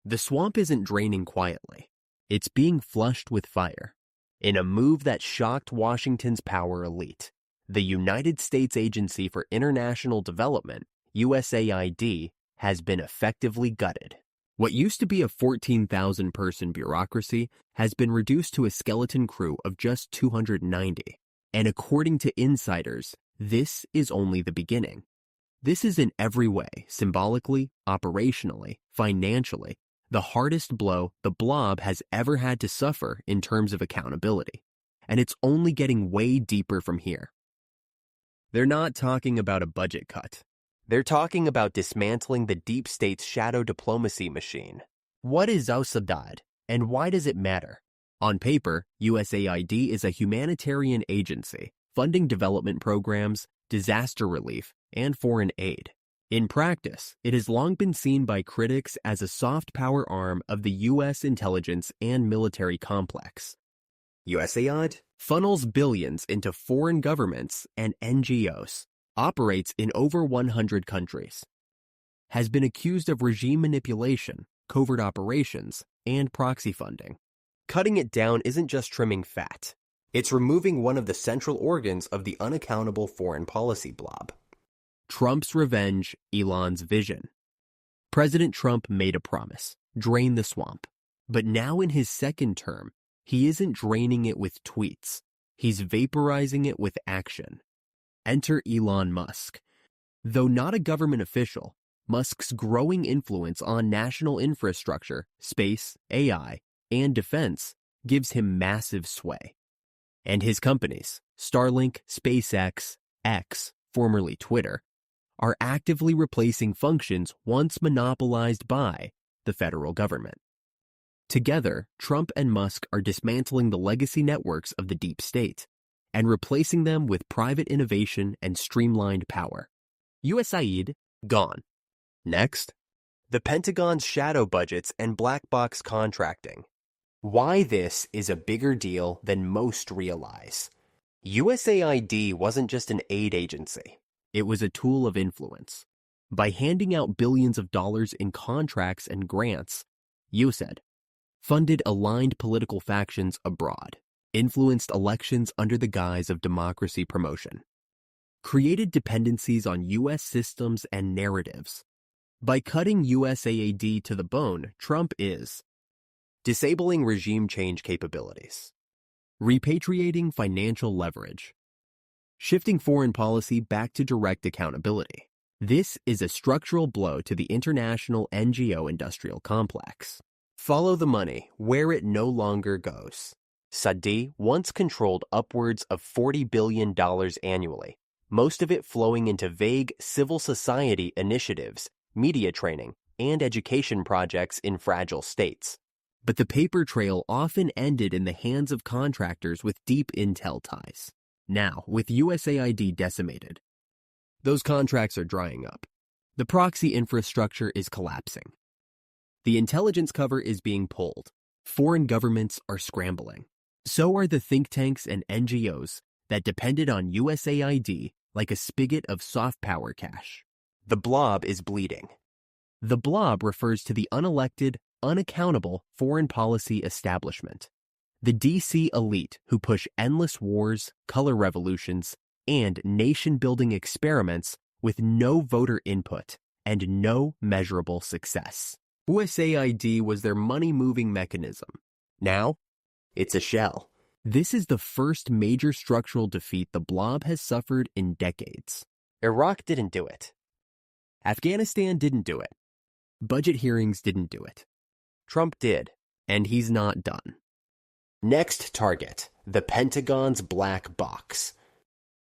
The swamp isn't draining quietly. It's being flushed with fire. In a move that shocked Washington's power elite, the United States Agency for International Development, USAID, has been effectively gutted. What used to be a 14,000-person bureaucracy has been reduced to a skeleton crew of just 290. And according to insiders, this is only the beginning. This is in every way, symbolically, operationally, financially, the hardest blow the blob has ever had to suffer in terms of accountability. And it's only getting way deeper from here. They're not talking about a budget cut. They're talking about dismantling the deep state's shadow diplomacy machine. What is USAID, and why does it matter? On paper, USAID is a humanitarian agency funding development programs, disaster relief, and foreign aid. In practice, it has long been seen by critics as a soft power arm of the U.S. intelligence and military complex. USAID funnels billions into foreign governments and NGOs, operates in over 100 countries, has been accused of regime manipulation, covert operations, and proxy funding. Cutting it down isn't just trimming fat. It's removing one of the central organs of the unaccountable foreign policy blob. Trump's revenge, Elon's vision. President Trump made a promise: drain the swamp. But now in his second term, he isn't draining it with tweets. He's vaporizing it with action. Enter Elon Musk. Though not a government official, Musk's growing influence on national infrastructure, space, AI, and defense gives him massive sway. And his companies, Starlink, SpaceX, X, formerly Twitter, are actively replacing functions once monopolized by the federal government. Together, Trump and Musk are dismantling the legacy networks of the deep state and replacing them with private innovation and streamlined power. USAID, gone. Next, the Pentagon's shadow budgets and black box contracting. Why this is a bigger deal than most realize. USAID wasn't just an aid agency. It was a tool of influence. By handing out billions of dollars in contracts and grants, USAID funded aligned political factions abroad, influenced elections under the guise of democracy promotion, created dependencies on U.S. systems and narratives. By cutting USAID to the bone, Trump is disabling regime change capabilities, repatriating financial leverage, shifting foreign policy back to direct accountability. This is a structural blow to the international NGO industrial complex. Follow the money where it no longer goes. USAID once controlled upwards of $40 billion annually, most of it flowing into vague civil society initiatives, media training, and education projects in fragile states. But the paper trail often ended in the hands of contractors with deep intel ties. Now, with USAID decimated, those contracts are drying up. The proxy infrastructure is collapsing. The intelligence cover is being pulled. Foreign governments are scrambling. So are the think tanks and NGOs that depended on USAID like a spigot of soft power cash. The blob is bleeding. The blob refers to the unelected, unaccountable foreign policy establishment. The DC elite who push endless wars, color revolutions, and nation-building experiments with no voter input and no measurable success. USAID was their money-moving mechanism. Now, it's a shell. This is the first major structural defeat the blob has suffered in decades. Iraq didn't do it. Afghanistan didn't do it. Budget hearings didn't do it. Trump did, and he's not done. Next target, the Pentagon's black box.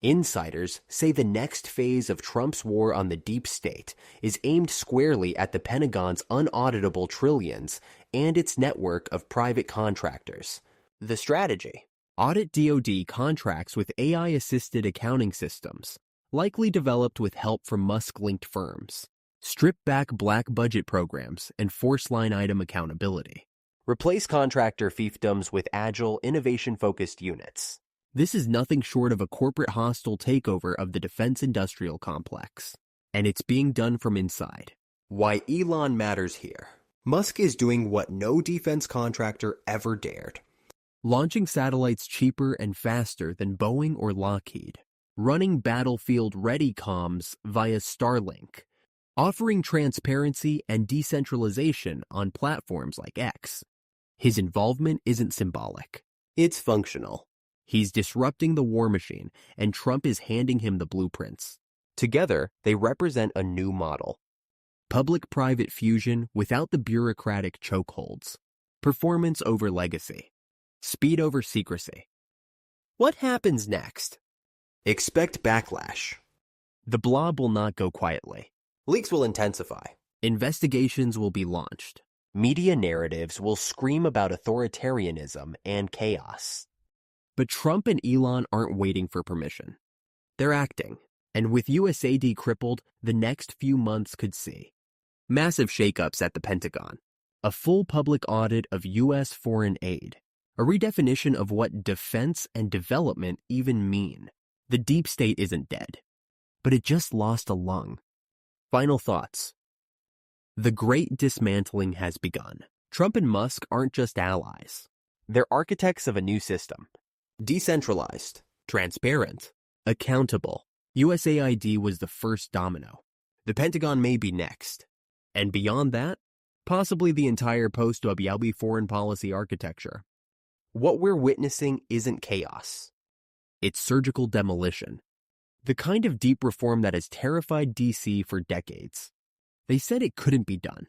Insiders say the next phase of Trump's war on the deep state is aimed squarely at the Pentagon's unauditable trillions and its network of private contractors. The strategy: audit DoD contracts with AI-assisted accounting systems, likely developed with help from Musk-linked firms. Strip back black budget programs and force line item accountability. Replace contractor fiefdoms with agile, innovation-focused units. This is nothing short of a corporate hostile takeover of the defense industrial complex. And it's being done from inside. Why Elon matters here. Musk is doing what no defense contractor ever dared. Launching satellites cheaper and faster than Boeing or Lockheed. Running battlefield-ready comms via Starlink. Offering transparency and decentralization on platforms like X. His involvement isn't symbolic. It's functional. He's disrupting the war machine, and Trump is handing him the blueprints. Together, they represent a new model. Public-private fusion without the bureaucratic chokeholds. Performance over legacy. Speed over secrecy. What happens next? Expect backlash. The blob will not go quietly. Leaks will intensify. Investigations will be launched. Media narratives will scream about authoritarianism and chaos. But Trump and Elon aren't waiting for permission. They're acting, and with USAID crippled, the next few months could see massive shakeups at the Pentagon, a full public audit of U.S. foreign aid, a redefinition of what defense and development even mean. The deep state isn't dead, but it just lost a lung. Final thoughts. The great dismantling has begun. Trump and Musk aren't just allies. They're architects of a new system. Decentralized, transparent, accountable. USAID was the first domino. The Pentagon may be next. And beyond that, possibly the entire post-WWII foreign policy architecture. What we're witnessing isn't chaos. It's surgical demolition. The kind of deep reform that has terrified DC for decades. They said it couldn't be done.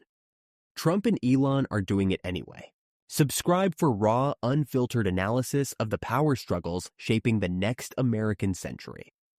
Trump and Elon are doing it anyway. Subscribe for raw, unfiltered analysis of the power struggles shaping the next American century.